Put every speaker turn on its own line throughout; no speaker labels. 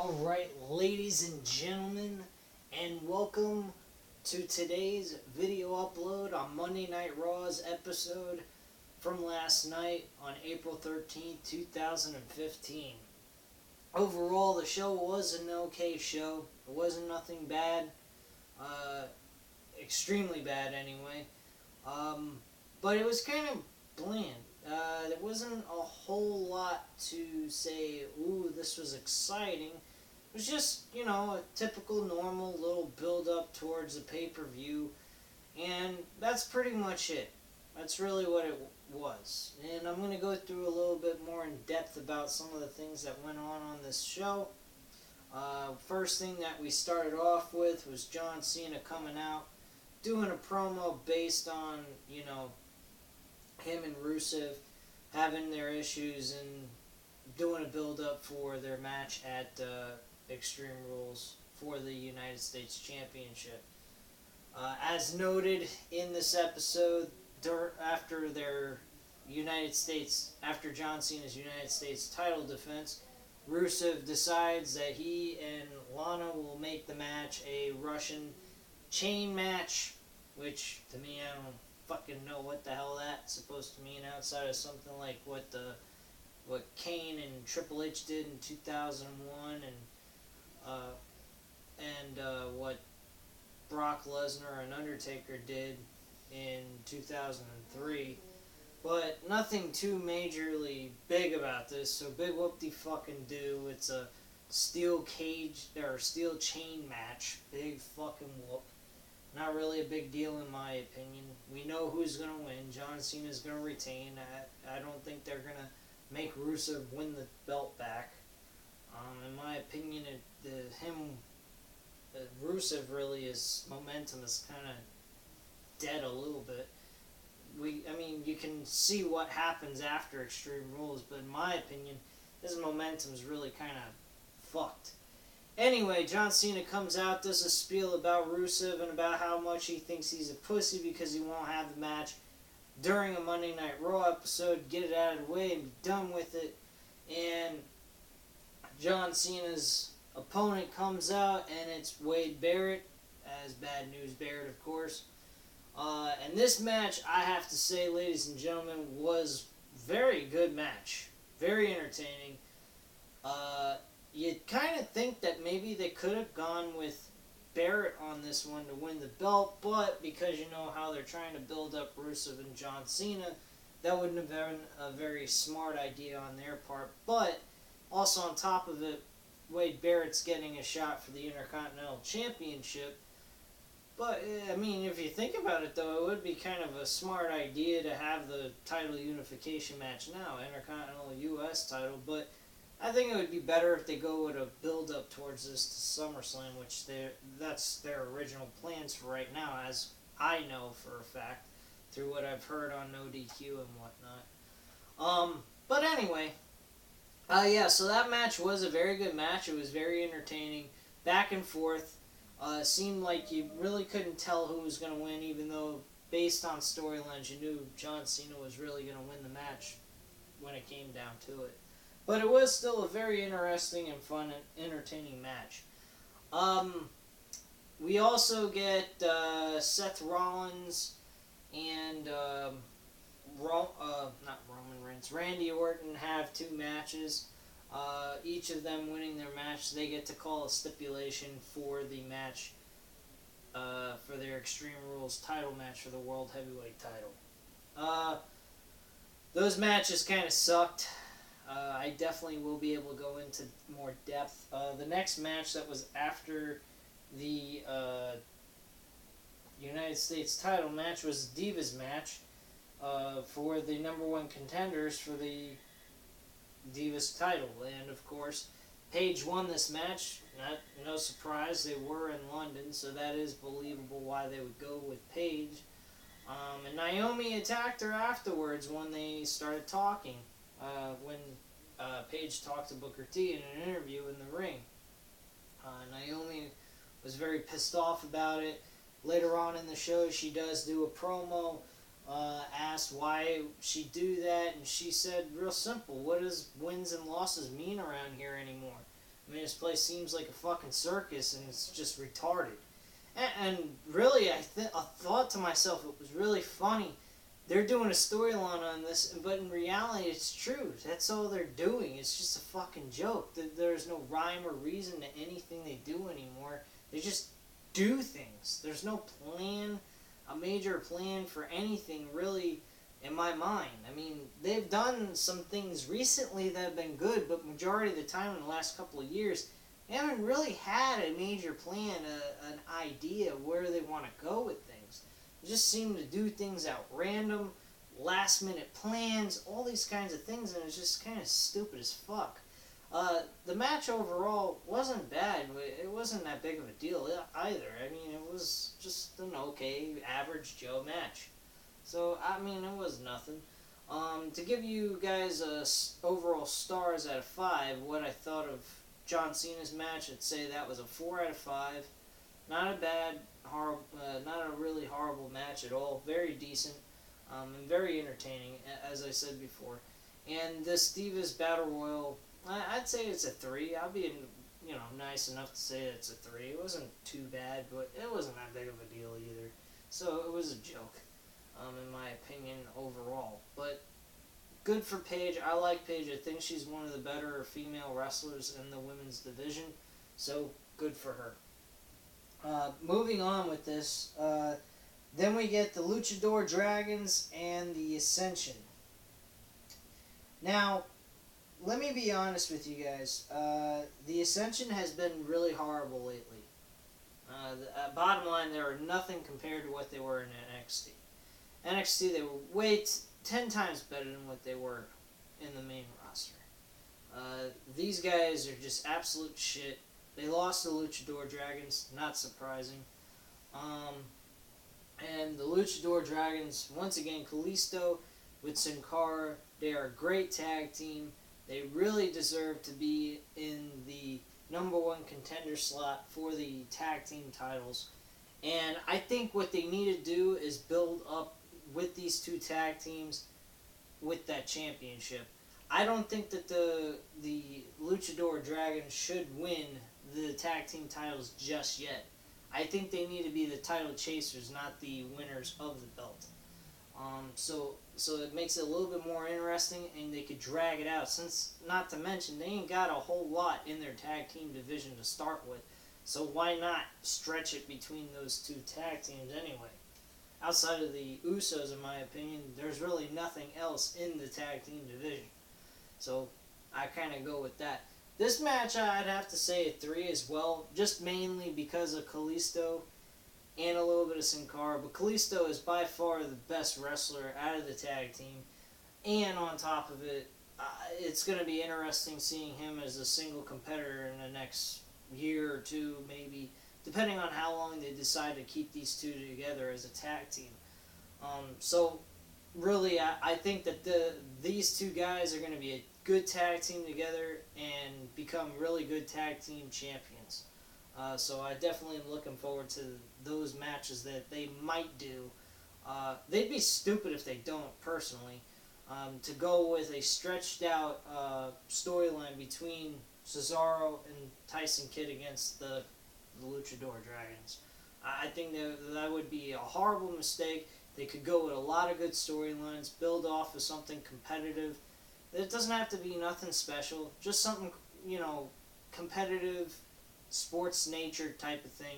Alright, ladies and gentlemen, and welcome to today's video upload on Monday Night Raw's episode from last night on April 13th, 2015. Overall, the show was an okay show. It wasn't nothing bad. Extremely bad anyway. But it was kind of bland. There wasn't a whole lot to say, ooh, this was exciting. It was just, a typical normal little build-up towards the pay-per-view. And that's pretty much it. That's really what it was. And I'm going to go through a little bit more in depth about some of the things that went on this show. First thing that we started off with was John Cena coming out, doing a promo based on, him and Rusev having their issues and doing a build-up for their match at Extreme Rules for the United States Championship. As noted in this episode, after John Cena's United States title defense, Rusev decides that he and Lana will make the match a Russian chain match, which to me, I don't fucking know what the hell that's supposed to mean outside of something like what Kane and Triple H did in 2001 and what Brock Lesnar and Undertaker did in 2003. But nothing too majorly big about this, so big whoop-de-fucking-do. It's a steel cage, or steel chain match. Big fucking whoop. Not really a big deal in my opinion. We know who's going to win. John Cena's going to retain. I don't think they're going to make Rusev win the belt back. In my opinion, Rusev really his momentum is kind of dead a little bit. You can see what happens after Extreme Rules, but in my opinion, his momentum is really kind of fucked. Anyway, John Cena comes out, does a spiel about Rusev and about how much he thinks he's a pussy because he won't have the match during a Monday Night Raw episode, get it out of the way and be done with it. And John Cena's opponent comes out, and it's Wade Barrett, as Bad News Barrett, of course. And this match, I have to say, ladies and gentlemen, was very good match. Very entertaining. You'd kind of think that maybe they could have gone with Barrett on this one to win the belt, but because you know how they're trying to build up Rusev and John Cena, that wouldn't have been a very smart idea on their part. But also on top of it, Wade Barrett's getting a shot for the Intercontinental Championship. But, if you think about it, though, it would be kind of a smart idea to have the title unification match now, Intercontinental U.S. title, but I think it would be better if they go with a build-up towards this to SummerSlam, which that's their original plans for right now, as I know for a fact, through what I've heard on No DQ and whatnot. But anyway, so that match was a very good match. It was very entertaining, back and forth. Seemed like you really couldn't tell who was going to win, even though, based on storylines, you knew John Cena was really going to win the match when it came down to it. But it was still a very interesting and fun and entertaining match. We also get Seth Rollins and Randy Orton have two matches. Each of them winning their match, they get to call a stipulation for the match, for their Extreme Rules title match for the World Heavyweight title. Those matches kind of sucked. I definitely will be able to go into more depth. The next match that was after the United States title match was the Divas match for the number one contenders for the Divas title. And of course, Paige won this match. No surprise, they were in London, so that is believable why they would go with Paige. And Naomi attacked her afterwards when they started talking. When Paige talked to Booker T in an interview in the ring. Naomi was very pissed off about it. Later on in the show, she does do a promo, asked why she do that, and she said, real simple, what does wins and losses mean around here anymore? I mean, this place seems like a fucking circus, and it's just retarded. And really, I thought to myself, it was really funny. They're doing a storyline on this, but in reality, it's true. That's all they're doing. It's just a fucking joke. There's no rhyme or reason to anything they do anymore. They just do things. There's no plan, a major plan for anything, really, in my mind. I mean, they've done some things recently that have been good, but majority of the time in the last couple of years, they haven't really had a major plan, an idea where they want to go with things. They just seem to do things at random, last minute plans, all these kinds of things, and it's just kind of stupid as fuck. The match overall wasn't bad, but it wasn't that big of a deal either. I mean, it was just an okay, average Joe match. So, I mean, it was nothing. To give you guys overall stars out of 5, what I thought of John Cena's match, I'd say that was a 4 out of 5. Not a bad, not a really horrible match at all. Very decent, and very entertaining, as I said before. And this Divas Battle Royal, I'd say it's a 3. I'll be, nice enough to say it's a 3. It wasn't too bad, but it wasn't that big of a deal either. So it was a joke, in my opinion, overall. But good for Paige. I like Paige. I think she's one of the better female wrestlers in the women's division. So, good for her. Moving on with this, then we get the Luchador Dragons and the Ascension. Now, let me be honest with you guys. The Ascension has been really horrible lately. Bottom line, they are nothing compared to what they were in NXT. NXT, they were 10 times better than what they were in the main roster. These guys are just absolute shit. They lost to the Luchador Dragons, not surprising. And the Luchador Dragons, once again, Kalisto with Sin Cara, they are a great tag team. They really deserve to be in the #1 contender slot for the tag team titles. And I think what they need to do is build up with these two tag teams with that championship. I don't think that the Luchador Dragons should win the tag team titles just yet. I think they need to be the title chasers, not the winners of the belt. So it makes it a little bit more interesting, and they could drag it out. Since, not to mention, they ain't got a whole lot in their tag team division to start with. So why not stretch it between those two tag teams anyway? Outside of the Usos, in my opinion, there's really nothing else in the tag team division. So I kind of go with that. This match, I'd have to say a 3 as well, just mainly because of Kalisto and a little bit of Sin Cara. But Kalisto is by far the best wrestler out of the tag team. And on top of it, it's going to be interesting seeing him as a single competitor in the next year or two, maybe, depending on how long they decide to keep these two together as a tag team. So, really, I think that these two guys are going to be a good tag team together and become really good tag team champions. So I definitely am looking forward to those matches that they might do. They'd be stupid if they don't, personally. To go with a stretched out storyline between Cesaro and Tyson Kidd against the Luchador Dragons. I think that would be a horrible mistake. They could go with a lot of good storylines, build off of something competitive. It doesn't have to be nothing special, just something, competitive, sports nature type of thing,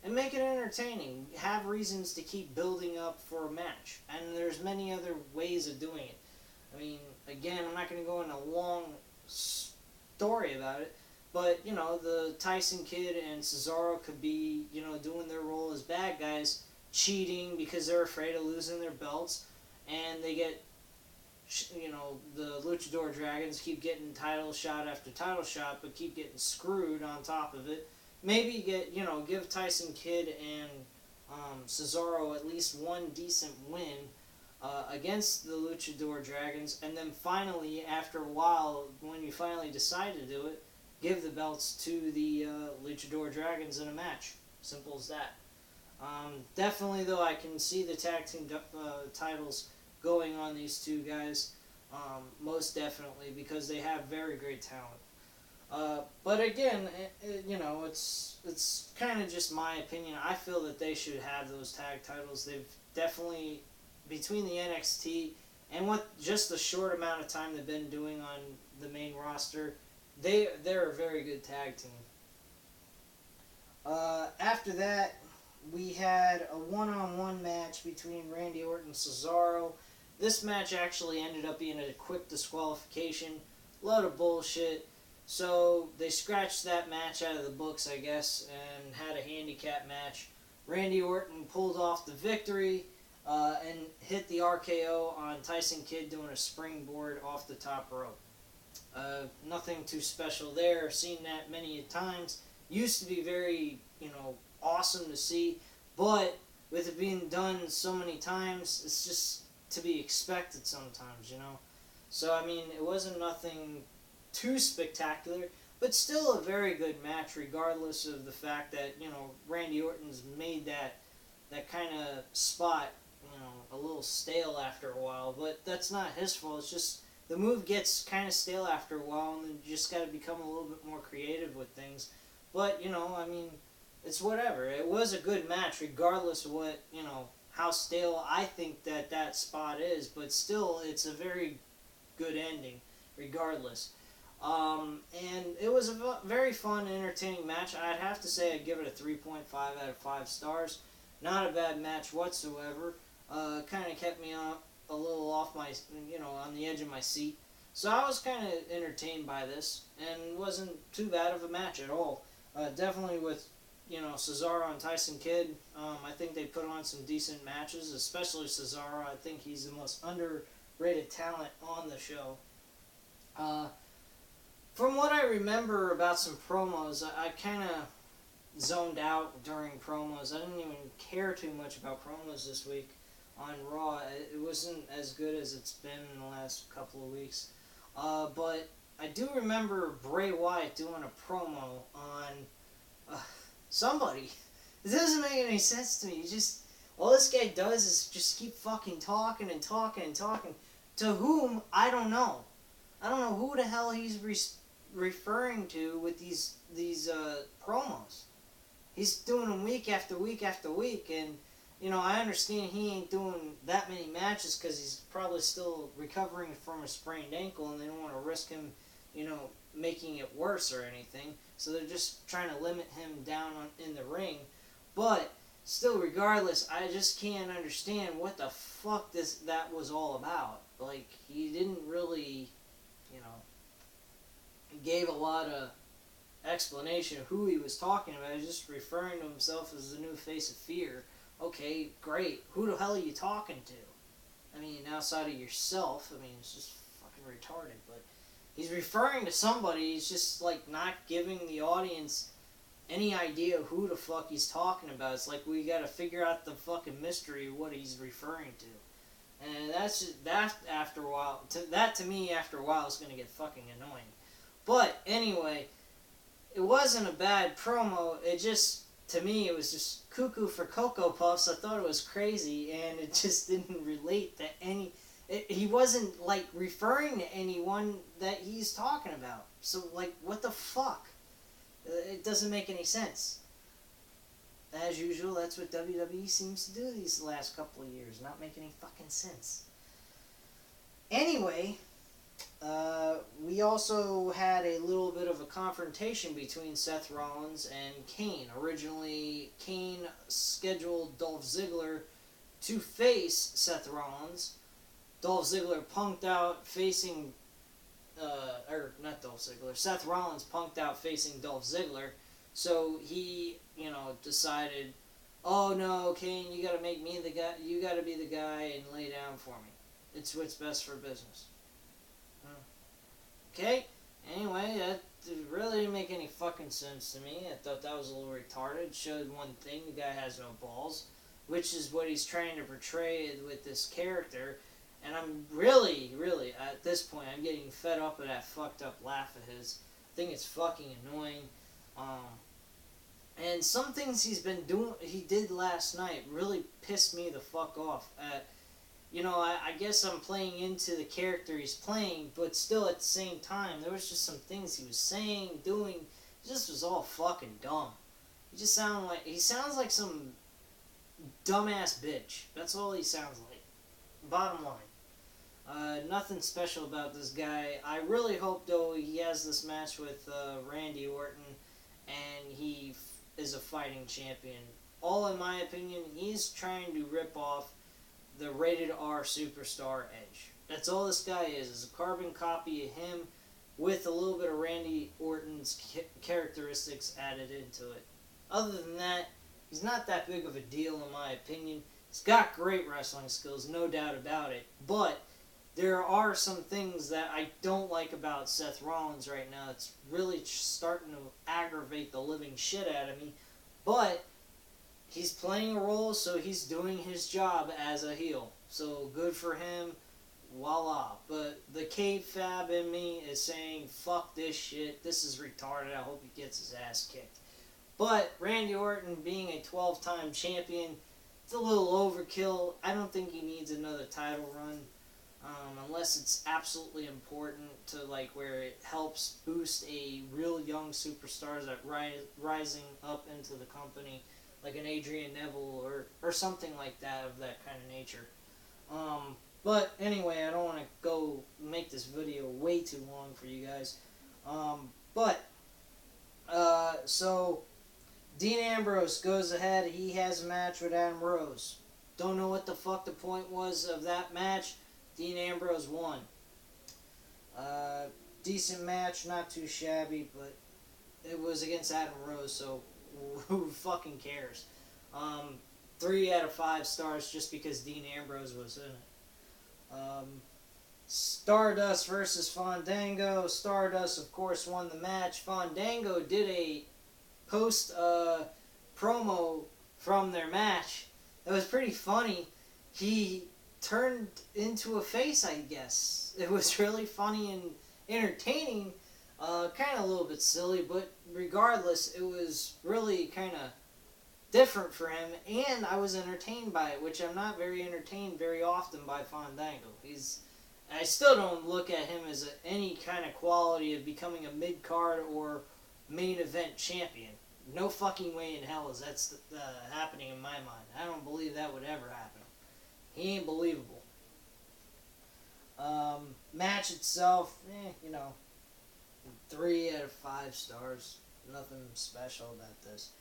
and make it entertaining. Have reasons to keep building up for a match, and there's many other ways of doing it. I mean, again, I'm not going to go into a long story about it, but, the Tyson Kidd and Cesaro could be, doing their role as bad guys, cheating because they're afraid of losing their belts, and they get, the Luchador Dragons keep getting title shot after title shot, but keep getting screwed on top of it. Maybe give Tyson Kidd and Cesaro at least one decent win against the Luchador Dragons, and then finally, after a while, when you finally decide to do it, give the belts to the Luchador Dragons in a match. Simple as that. Definitely, though, I can see the tag team titles going on these two guys, most definitely, because they have very great talent. But again, it's kind of just my opinion. I feel that they should have those tag titles. They've definitely, between the NXT and what just the short amount of time they've been doing on the main roster, they're a very good tag team. After that, we had a one-on-one match between Randy Orton and Cesaro. This match actually ended up being a quick disqualification. Load of bullshit. So they scratched that match out of the books, I guess, and had a handicap match. Randy Orton pulled off the victory and hit the RKO on Tyson Kidd doing a springboard off the top rope. Nothing too special there. Seen that many times. Used to be very, awesome to see, but with it being done so many times, it's just to be expected sometimes, So, I mean, it wasn't nothing too spectacular, but still a very good match, regardless of the fact that, Randy Orton's made that kind of spot, a little stale after a while, but that's not his fault. It's just the move gets kind of stale after a while, and then you just got to become a little bit more creative with things. But, I mean, it's whatever. It was a good match, regardless of what, how stale I think that spot is, but still, it's a very good ending, regardless. And it was a very fun, entertaining match. I'd have to say I'd give it a 3.5 out of 5 stars. Not a bad match whatsoever. Kind of kept me a little off my, on the edge of my seat. So I was kind of entertained by this, and wasn't too bad of a match at all. Definitely with, Cesaro and Tyson Kidd, I think they put on some decent matches, especially Cesaro. I think he's the most underrated talent on the show. From what I remember about some promos, I kind of zoned out during promos. I didn't even care too much about promos this week on Raw. It wasn't as good as it's been in the last couple of weeks. But I do remember Bray Wyatt doing a promo on somebody. It doesn't make any sense to me. All this guy does is just keep fucking talking and talking and talking. To whom, I don't know. I don't know who the hell he's referring to with these promos. He's doing them week after week after week, and I understand he ain't doing that many matches because he's probably still recovering from a sprained ankle, and they don't want to risk him, making it worse or anything. So they're just trying to limit him down in the ring. But still, regardless, I just can't understand what the fuck that was all about. Like, he didn't really, gave a lot of explanation of who he was talking about. He was just referring to himself as the new face of fear. Okay, great. Who the hell are you talking to? I mean, outside of yourself. I mean, it's just fucking retarded. But he's referring to somebody. He's just, not giving the audience any idea who the fuck he's talking about. It's like we gotta figure out the fucking mystery of what he's referring to. And that after a while, to me, after a while, is gonna get fucking annoying. But, anyway, it wasn't a bad promo. It just, to me, it was just cuckoo for Cocoa Puffs. I thought it was crazy, and it just didn't relate to any... He wasn't, referring to anyone that he's talking about. So, what the fuck? It doesn't make any sense. As usual, that's what WWE seems to do these last couple of years. Not make any fucking sense. Anyway... we also had a little bit of a confrontation between Seth Rollins and Kane. Originally, Kane scheduled Dolph Ziggler to face Seth Rollins. Dolph Ziggler punked out facing... not Dolph Ziggler. Seth Rollins punked out facing Dolph Ziggler. So he, decided, oh no, Kane, you gotta make me the guy. You gotta be the guy and lay down for me. It's what's best for business. Okay, anyway, that really didn't make any fucking sense to me. I thought that was a little retarded. Showed one thing, the guy has no balls, which is what he's trying to portray with this character. And I'm really, at this point, I'm getting fed up with that fucked up laugh of his. I think it's fucking annoying. And some things he did last night really pissed me the fuck off. you know, I guess I'm playing into the character he's playing, but still at the same time, there was just some things he was saying, doing, it just was all fucking dumb. He sounds like some dumbass bitch. That's all he sounds like. Bottom line. Nothing special about this guy. I really hope, though, he has this match with Randy Orton, and he is a fighting champion. All in my opinion, he's trying to rip off the rated R superstar Edge. That's all this guy is a carbon copy of him with a little bit of Randy Orton's characteristics added into it. Other than that, he's not that big of a deal in my opinion. He's got great wrestling skills, no doubt about it. But there are some things that I don't like about Seth Rollins right now. It's really starting to aggravate the living shit out of me. But he's playing a role, so he's doing his job as a heel. So good for him. Voila. But the kayfabe in me is saying, fuck this shit. This is retarded. I hope he gets his ass kicked. But Randy Orton being a 12-time champion, it's a little overkill. I don't think he needs another title run. Unless it's absolutely important to like where it helps boost a real young superstars that rising up into the company, like an Adrian Neville or something like that of that kind of nature. But anyway, I don't want to go make this video way too long for you guys. So Dean Ambrose goes ahead. He has a match with Adam Rose. Don't know what the fuck the point was of that match. Dean Ambrose won. Decent match, not too shabby, but it was against Adam Rose, so who fucking cares? 3 out of 5 stars just because Dean Ambrose was in it. Stardust versus Fandango. Stardust, of course, won the match. Fandango did a post promo from their match. It was pretty funny. He turned into a face, I guess. It was really funny and entertaining. Kind of a little bit silly, but regardless, it was really kind of different for him, and I was entertained by it, which I'm not very entertained very often by Fandango. I still don't look at him as any kind of quality of becoming a mid-card or main event champion. No fucking way in hell is that's happening in my mind. I don't believe that would ever happen. He ain't believable. Match itself, 3 out of 5 stars. Nothing special about this.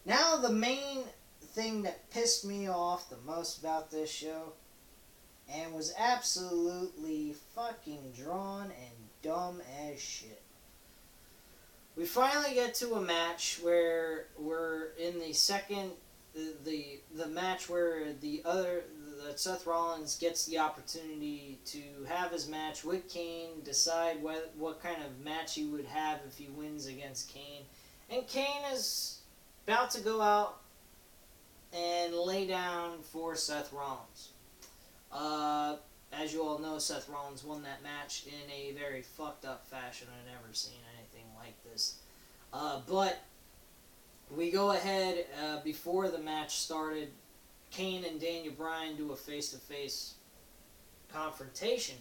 Now the main thing that pissed me off the most about this show, and was absolutely fucking drawn and dumb as shit. We finally get to a match where we're in the second, the match where Seth Rollins gets the opportunity to have his match with Kane, decide what kind of match he would have if he wins against Kane. And Kane is about to go out and lay down for Seth Rollins. As you all know, Seth Rollins won that match in a very fucked up fashion. I've never seen anything like this. But we go ahead, before the match started, Kane and Daniel Bryan do a face-to-face confrontation.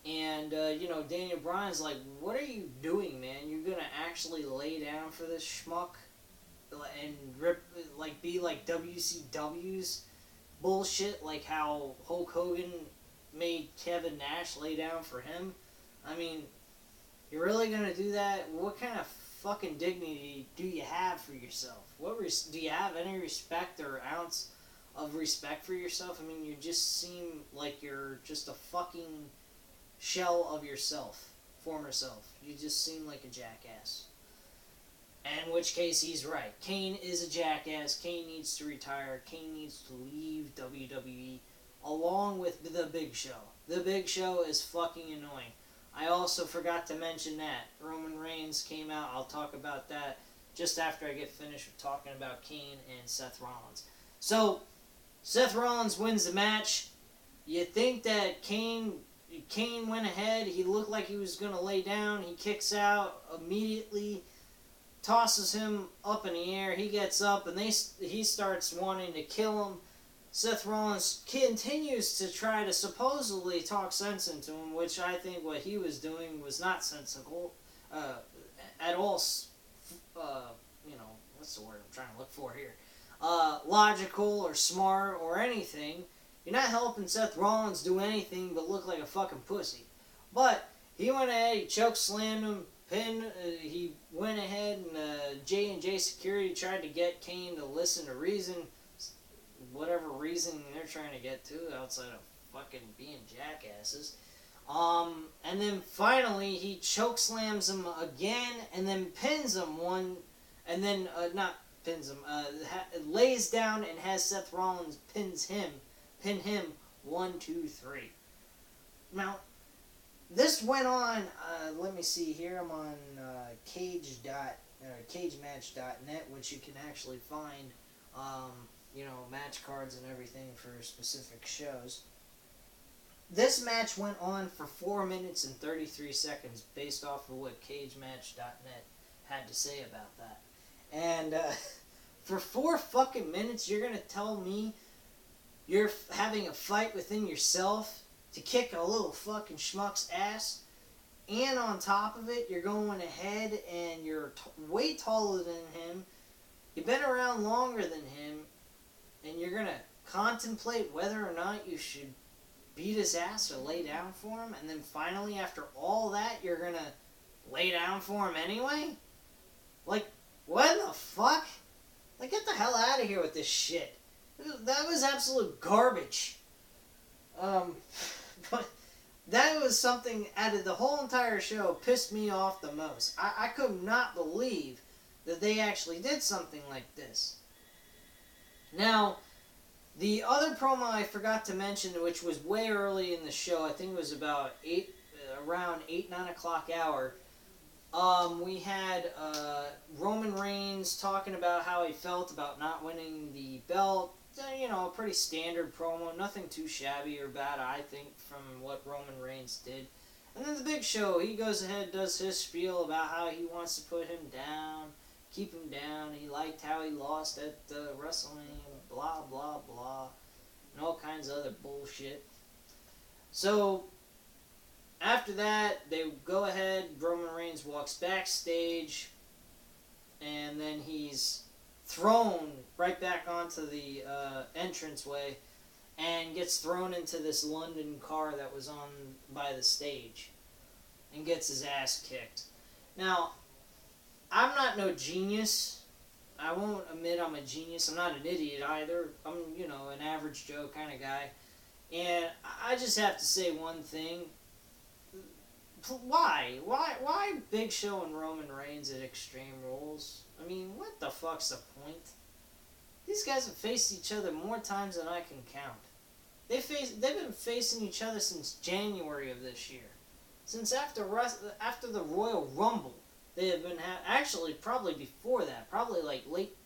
And, Daniel Bryan's like, what are you doing, man? You're gonna actually lay down for this schmuck? And be like WCW's bullshit, like how Hulk Hogan made Kevin Nash lay down for him? I mean, you're really gonna do that? What kind of fucking dignity do you have for yourself? Do you have any respect or ounce of respect for yourself? I mean, you just seem like you're just a fucking shell of yourself, former self. You just seem like a jackass. In which case, he's right. Kane is a jackass. Kane needs to retire. Kane needs to leave WWE along with The Big Show. The Big Show is fucking annoying. I also forgot to mention that Roman Reigns came out. I'll talk about that just after I get finished with talking about Kane and Seth Rollins. So, Seth Rollins wins the match. You think that Kane went ahead. He looked like he was going to lay down. He kicks out immediately, tosses him up in the air. He gets up, and he starts wanting to kill him. Seth Rollins continues to try to supposedly talk sense into him, which I think what he was doing was not sensible at all. What's the word I'm trying to look for here? Logical or smart or anything. You're not helping Seth Rollins do anything but look like a fucking pussy. But he went ahead, he chokeslammed him, pinned. He went ahead and J&J Security tried to get Kane to listen to reason. Whatever reason they're trying to get to outside of fucking being jackasses. And then finally he chokeslams him again and then pins him one, and then not pins him, lays down and has Seth Rollins pin him 1, 2, 3. Now this went on. Let me see here. I'm on cagematch.net, which you can actually find. Match cards and everything for specific shows. This match went on for 4 minutes and 33 seconds based off of what cagematch.net had to say about that. And for 4 fucking minutes, you're going to tell me you're having a fight within yourself to kick a little fucking schmuck's ass, and on top of it, you're going ahead and you're way taller than him, you've been around longer than him, and you're going to contemplate whether or not you should beat his ass or lay down for him, and then finally, after all that, you're going to lay down for him anyway? Like, what the fuck? Like, get the hell out of here with this shit. That was absolute garbage. But that was something out of the whole entire show pissed me off the most. I could not believe that they actually did something like this. Now, the other promo I forgot to mention, which was way early in the show, I think it was about around 9 o'clock hour, we had Roman Reigns talking about how he felt about not winning the belt. A pretty standard promo, nothing too shabby or bad, I think, from what Roman Reigns did. And then the Big Show, he goes ahead, does his spiel about how he wants to put him down, keep him down. He liked how he lost at WrestleMania, blah, blah, blah, and all kinds of other bullshit. So, after that, they go ahead, Roman Reigns walks backstage, and then he's thrown right back onto the entranceway and gets thrown into this London car that was on by the stage and gets his ass kicked. Now, I'm not no genius. I won't admit I'm a genius. I'm not an idiot either. I'm, an average Joe kind of guy. And I just have to say one thing. Why? Why Big Show and Roman Reigns at Extreme Rules? I mean, what the fuck's the point? These guys have faced each other more times than I can count. They've been facing each other since January of this year. Since after the Royal Rumble, they have been actually probably before that, probably like late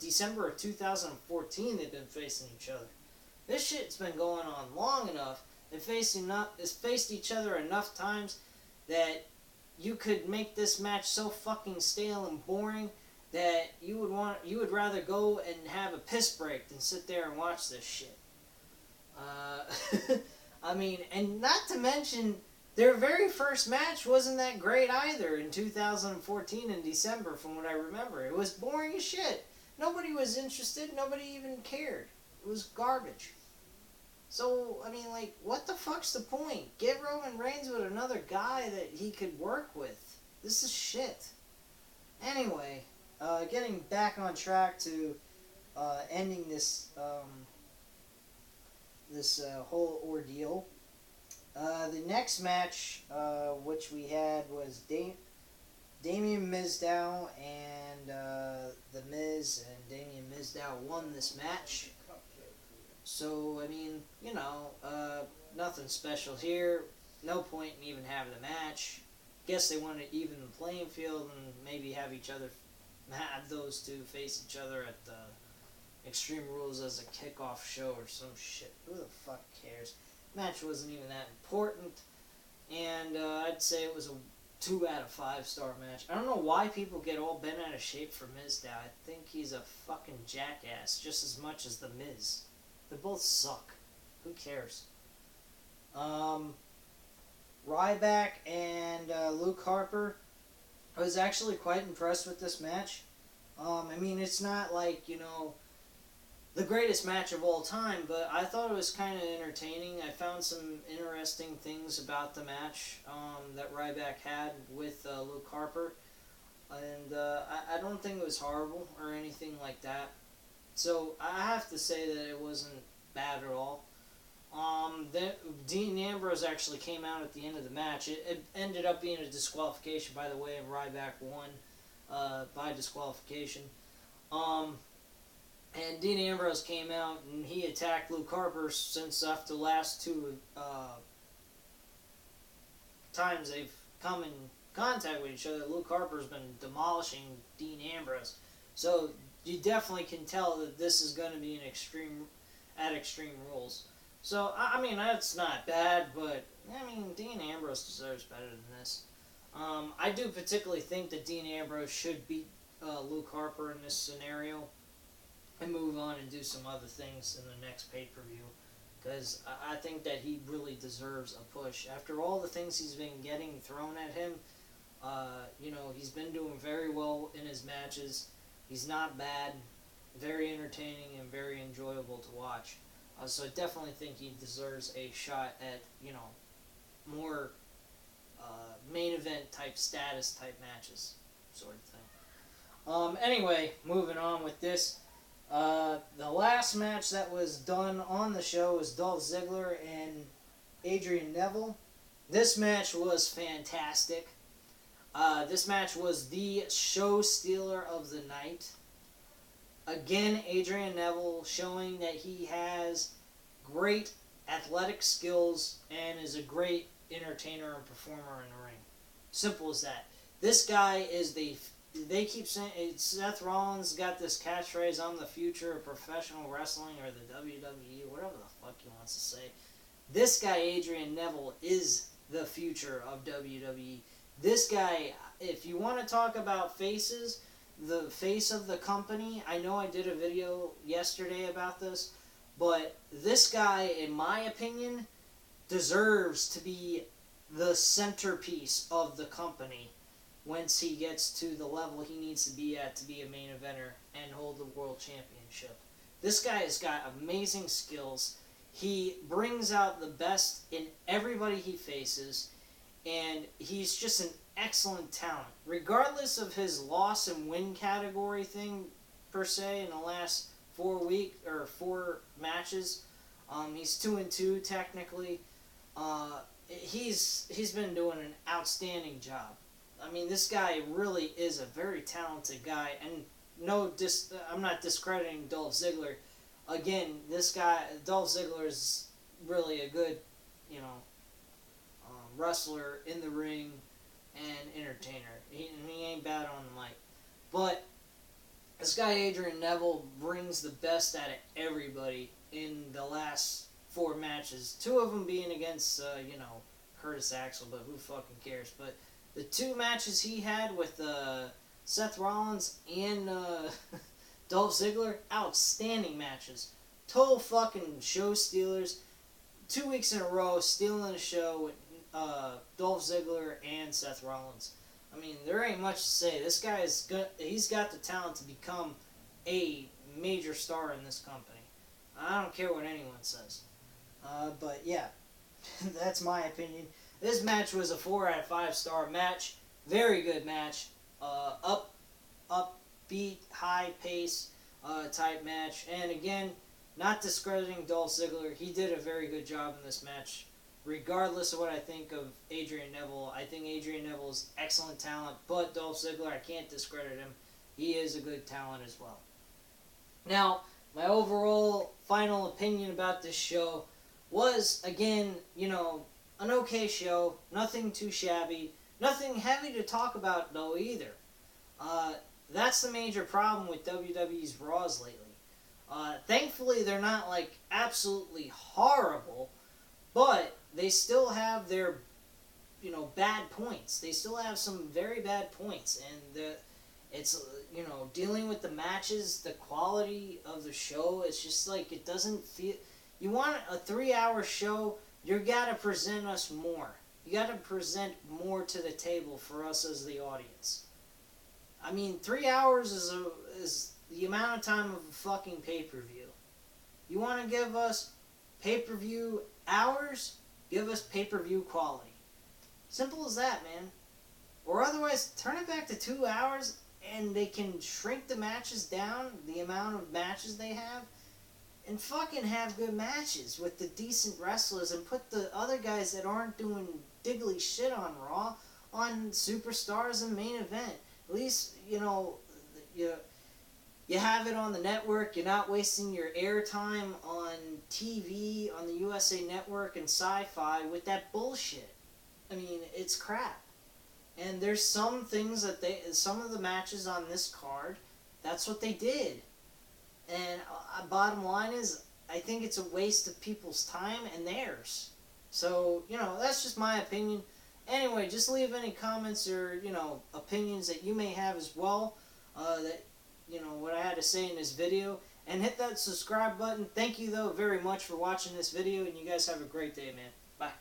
December of 2014. They've been facing each other. This shit's been going on long enough. They've faced each other enough times that you could make this match so fucking stale and boring that you would rather go and have a piss break than sit there and watch this shit. I mean, and not to mention, their very first match wasn't that great either in 2014 in December, from what I remember. It was boring as shit. Nobody was interested. Nobody even cared. It was garbage. So, I mean, like, what the fuck's the point? Get Roman Reigns with another guy that he could work with. This is shit. Anyway, getting back on track to ending this whole ordeal. The next match, which we had, was Damien Mizdow and The Miz, and Damien Mizdow won this match. So, I mean, nothing special here. No point in even having the match. Guess they want to even the playing field and maybe have those two face each other at Extreme Rules as a kickoff show or some shit. Who the fuck cares? Match wasn't even that important. And I'd say it was a 2 out of 5 star match. I don't know why people get all bent out of shape for Miz now. I think he's a fucking jackass just as much as the Miz. They both suck. Who cares? Ryback and Luke Harper. I was actually quite impressed with this match. I mean, it's not like, you know, the greatest match of all time, but I thought it was kind of entertaining. I found some interesting things about the match that Ryback had with Luke Harper. And I don't think it was horrible or anything like that. So I have to say that it wasn't bad at all. Dean Ambrose actually came out at the end of the match. It ended up being a disqualification, by the way, and Ryback won by disqualification. And Dean Ambrose came out and he attacked Luke Harper since after the last 2 times they've come in contact with each other. Luke Harper's been demolishing Dean Ambrose. So you definitely can tell that this is going to be an Extreme Rules. So, I mean, that's not bad, but, I mean, Dean Ambrose deserves better than this. I do particularly think that Dean Ambrose should beat Luke Harper in this scenario and move on and do some other things in the next pay-per-view. Because I think that he really deserves a push. After all the things he's been getting thrown at him, you know, he's been doing very well in his matches. He's not bad, very entertaining, and very enjoyable to watch. So I definitely think he deserves a shot at, you know, more main event type status type matches, sort of thing. Anyway, moving on with this. The last match that was done on the show was Dolph Ziggler and Adrian Neville. This match was fantastic. This match was the show stealer of the night. Again, Adrian Neville showing that he has great athletic skills and is a great entertainer and performer in the ring. Simple as that. This guy is they keep saying, Seth Rollins got this catchphrase, I'm the future of professional wrestling or the WWE, whatever the fuck he wants to say. This guy, Adrian Neville, is the future of WWE. This guy, if you want to talk about faces, the face of the company, I know I did a video yesterday about this, but this guy, in my opinion, deserves to be the centerpiece of the company once he gets to the level he needs to be at to be a main eventer and hold the world championship. This guy has got amazing skills. He brings out the best in everybody he faces, and he's just an excellent talent. Regardless of his loss and win category thing, per se, in the last 4 matches, he's 2-2 technically. He's been doing an outstanding job. I mean, this guy really is a very talented guy, and I'm not discrediting Dolph Ziggler. Again, this guy, Dolph Ziggler, is really a good, you know, wrestler in the ring and entertainer. He ain't bad on the mic. But this guy, Adrian Neville, brings the best out of everybody in the last 4 matches. 2 of them being against, you know, Curtis Axel, but who fucking cares? But the 2 matches he had with Seth Rollins and Dolph Ziggler, outstanding matches. Total fucking show stealers. 2 weeks in a row, stealing a show with Dolph Ziggler and Seth Rollins. I mean, there ain't much to say. This guy he's got the talent to become a major star in this company. I don't care what anyone says. But yeah, that's my opinion. This match was a 4 out of 5 star match. Very good match. Upbeat, high pace type match. And again, not discrediting Dolph Ziggler. He did a very good job in this match. Regardless of what I think of Adrian Neville, I think Adrian Neville is excellent talent, but Dolph Ziggler, I can't discredit him. He is a good talent as well. Now, my overall final opinion about this show was, again, you know, an okay show. Nothing too shabby. Nothing heavy to talk about, though, either. That's the major problem with WWE's Raws lately. Thankfully, they're not, like, absolutely horrible, but they still have their bad points. They still have some very bad points, and it's dealing with the matches, the quality of the show. It's just like it doesn't feel. You want a 3-hour show, you gotta present us more. You gotta present more to the table for us as the audience. I mean, 3 hours is the amount of time of a fucking pay-per-view. You want to give us pay-per-view hours? Give us pay-per-view quality. Simple as that, man. Or otherwise, turn it back to 2 hours and they can shrink the matches down, the amount of matches they have, and fucking have good matches with the decent wrestlers and put the other guys that aren't doing diggly shit on Raw on Superstars and main event. At least, you have it on the network. You're not wasting your airtime on TV, on the USA Network and Sci-Fi with that bullshit. I mean, it's crap. And there's some things that some of the matches on this card, that's what they did. And bottom line is, I think it's a waste of people's time and theirs. So, that's just my opinion. Anyway, just leave any comments or, opinions that you may have as well, what I had to say in this video. And hit that subscribe button. Thank you, though, very much for watching this video, and you guys have a great day, man. Bye.